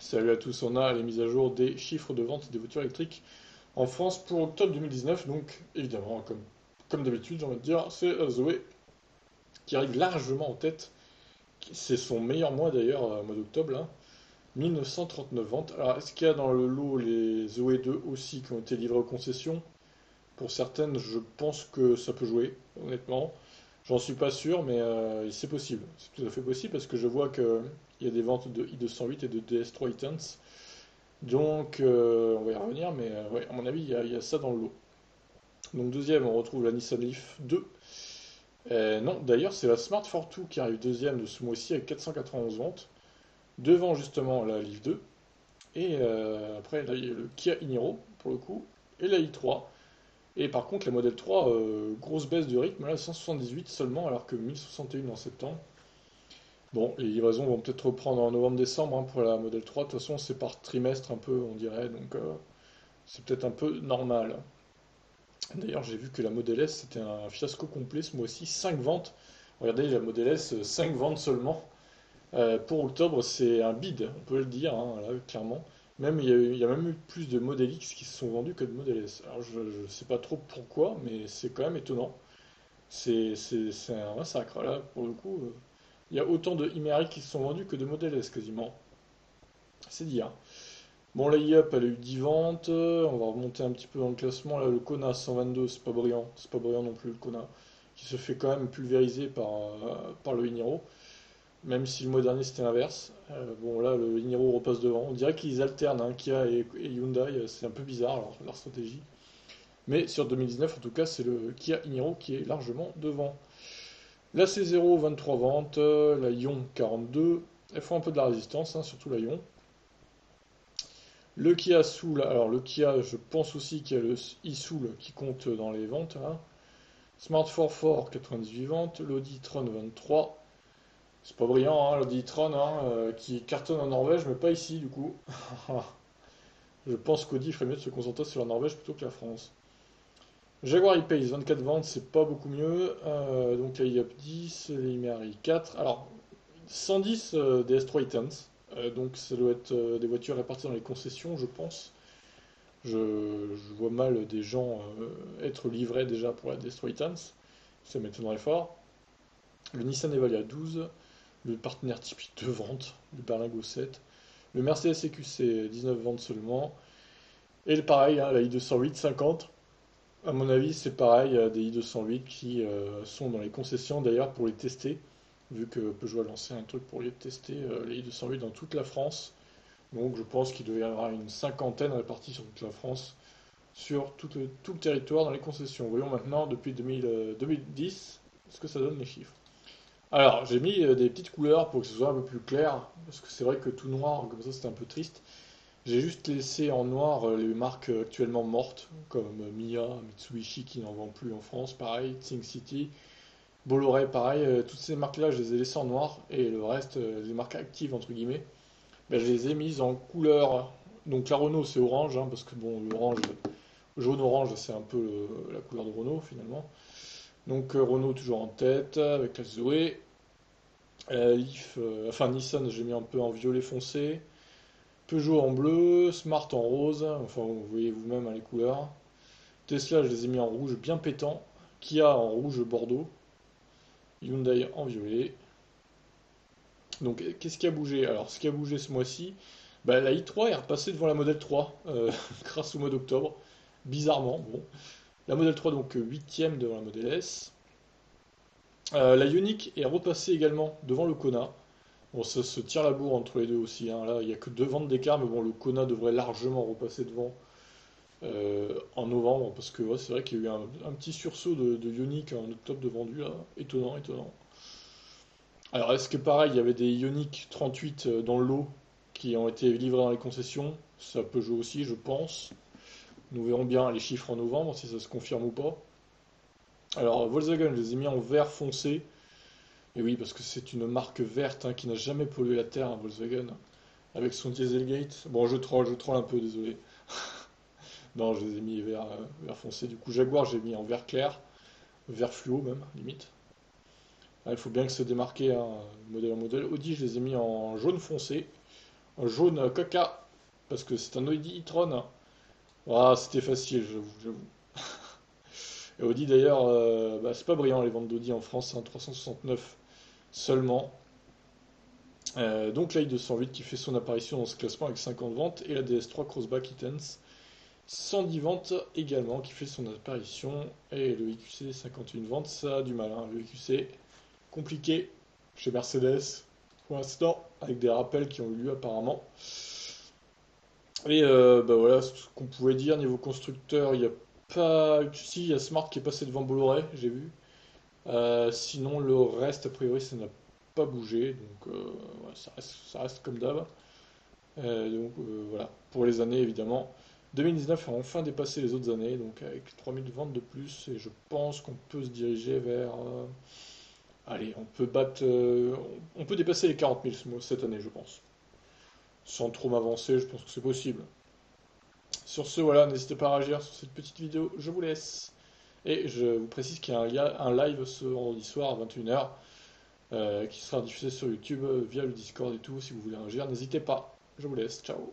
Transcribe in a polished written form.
Salut à tous, on a les mises à jour des chiffres de vente des voitures électriques en France pour octobre 2019. Donc évidemment, comme d'habitude, j'ai envie de dire, c'est Zoé qui arrive largement en tête. C'est son meilleur mois d'ailleurs, mois d'octobre, là. 1939 ventes. Alors est-ce qu'il y a dans le lot les Zoé 2 aussi qui ont été livrées aux concessions? Pour certaines, je pense que ça peut jouer, honnêtement. J'en suis pas sûr, mais c'est possible. C'est tout à fait possible parce que je vois qu'il y a des ventes de i208 et de DS3 e Donc, on va y revenir, mais ouais, à mon avis, il y a ça dans le lot. Donc, deuxième, on retrouve la Nissan Leaf 2. Non, d'ailleurs, c'est la Smart Fortwo qui arrive deuxième de ce mois-ci avec 491 ventes, devant justement la Leaf 2. Et après, là, il y a le Kia e-Niro, pour le coup, et la i3. Et par contre, la modèle 3, grosse baisse de rythme, là, 178 seulement, alors que 1061 en septembre. Bon, les livraisons vont peut-être reprendre en novembre-décembre hein, pour la modèle 3. De toute façon, c'est par trimestre un peu, on dirait, donc c'est peut-être un peu normal. D'ailleurs, j'ai vu que la Model S, c'était un fiasco complet ce mois-ci. 5 ventes. Regardez, la Model S, 5 ventes seulement. Pour octobre, c'est un bid, on peut le dire, hein, là, clairement. Même, il y a même eu plus de Model X qui se sont vendus que de Model S. Alors, je ne sais pas trop pourquoi, mais c'est quand même étonnant. C'est un massacre, là, pour le coup. Il y a autant de Imeri qui se sont vendus que de Model S, quasiment. C'est dire. Bon, la e-up, elle a eu 10 ventes. On va remonter un petit peu dans le classement. Là, le Kona 122, c'est pas brillant. C'est pas brillant non plus, le Kona. Qui se fait quand même pulvériser par le Iniro. Même si le mois dernier c'était l'inverse. Bon, là, le Iniro repasse devant. On dirait qu'ils alternent, hein, Kia et Hyundai. C'est un peu bizarre, leur stratégie. Mais sur 2019, en tout cas, c'est le Kia Iniro qui est largement devant. La C0, 23 ventes. La Ion, 42. Elles font un peu de la résistance, hein, surtout la Ion. Le Kia Soul, alors le Kia, je pense aussi qu'il y a le e-Soul qui compte dans les ventes, hein. Smart 44, 98 ventes. L'Audi e-tron 23. C'est pas brillant, hein, l'Audi e-tron, hein, qui cartonne en Norvège, mais pas ici du coup. Je pense qu'Audi ferait mieux de se concentrer sur la Norvège plutôt que la France. Jaguar E-Pace, 24 ventes, c'est pas beaucoup mieux. Donc la iUp 10, les Imeri 4. Alors, 110 DS3 Titans. Donc ça doit être des voitures réparties dans les concessions, je pense. Je vois mal des gens être livrés déjà pour la Destroy Titans. Ça m'étonnerait fort. Le Nissan Evalia 12. Le partenaire typique de vente. Le Berlingo 7. Le Mercedes EQC 19 ventes seulement. Et le pareil, hein, la i208 50. À mon avis, c'est pareil, des i208 qui sont dans les concessions d'ailleurs pour les tester. Vu que Peugeot a lancé un truc pour les tester, les i208 dans toute la France. Donc je pense qu'il devait y avoir une cinquantaine répartie sur toute la France sur tout le territoire dans les concessions. Voyons maintenant depuis 2010 ce que ça donne les chiffres. Alors, j'ai mis des petites couleurs pour que ce soit un peu plus clair, parce que c'est vrai que tout noir, comme ça, c'était un peu triste. J'ai juste laissé en noir les marques actuellement mortes, comme Mia, Mitsubishi qui n'en vend plus en France, pareil, Think City, Bolloré, pareil. Toutes ces marques-là, je les ai laissées en noir, et le reste, les marques actives, entre guillemets, ben, je les ai mises en couleur. Donc la Renault, c'est orange, hein, parce que bon, l'orange, jaune-orange, c'est un peu la couleur de Renault finalement. Donc Renault toujours en tête avec la Zoé. Leaf, enfin Nissan, j'ai mis un peu en violet foncé. Peugeot en bleu, Smart en rose. Enfin, vous voyez vous-même hein, les couleurs. Tesla, je les ai mis en rouge bien pétant. Kia en rouge bordeaux. Hyundai en violet. Donc qu'est-ce qui a bougé? Alors ce qui a bougé ce mois-ci, bah, la i3 est repassée devant la Model 3 grâce au mois d'octobre. Bizarrement, bon. La Model 3 donc 8ème devant la Model S. La Ioniq est repassée également devant le Kona. Bon, ça se tire la bourre entre les deux aussi, hein. Là, il n'y a que deux ventes d'écart, mais bon, le Kona devrait largement repasser devant en novembre, parce que ouais, c'est vrai qu'il y a eu un petit sursaut de Ioniq en octobre de vendu, là. Étonnant, étonnant. Alors, est-ce que pareil, il y avait des Ioniq 38 dans le lot qui ont été livrés dans les concessions? Ça peut jouer aussi, je pense. Nous verrons bien les chiffres en novembre, si ça se confirme ou pas. Alors, Volkswagen, je les ai mis en vert foncé. Et oui, parce que c'est une marque verte hein, qui n'a jamais pollué la terre, hein, Volkswagen, avec son Dieselgate. Bon, je troll un peu, désolé. Non, je les ai mis vert foncé. Du coup, Jaguar, j'ai mis en vert clair, vert fluo même, limite. Ah, il faut bien que se démarquer, hein, modèle en modèle. Audi, je les ai mis en jaune foncé. un jaune coca, parce que c'est un Audi e-tron. Ah, c'était facile, j'avoue. Et Audi d'ailleurs, bah, c'est pas brillant les ventes d'Audi en France, c'est un 369 seulement. Donc la i208 qui fait son apparition dans ce classement avec 50 ventes, et la DS3 Crossback Intense 110 ventes également qui fait son apparition, et le EQC 51 ventes, ça a du mal, hein. Le EQC compliqué chez Mercedes pour l'instant, avec des rappels qui ont eu lieu apparemment. Et bah voilà ce qu'on pouvait dire niveau constructeur, il n'y a pas. Si, il y a Smart qui est passé devant Bolloré, j'ai vu. Sinon, le reste, a priori, ça n'a pas bougé. Donc, ouais, ça reste comme d'hab. Voilà. Pour les années, évidemment. 2019 a enfin dépassé les autres années, donc avec 3000 ventes de plus. Et je pense qu'on peut se diriger vers. Allez, on peut dépasser les 40 000 cette année, je pense. Sans trop m'avancer, je pense que c'est possible. Sur ce, voilà, n'hésitez pas à réagir sur cette petite vidéo. Je vous laisse. Et je vous précise qu'il y a un live ce vendredi soir à 21h qui sera diffusé sur YouTube via le Discord et tout. Si vous voulez réagir, n'hésitez pas. Je vous laisse. Ciao.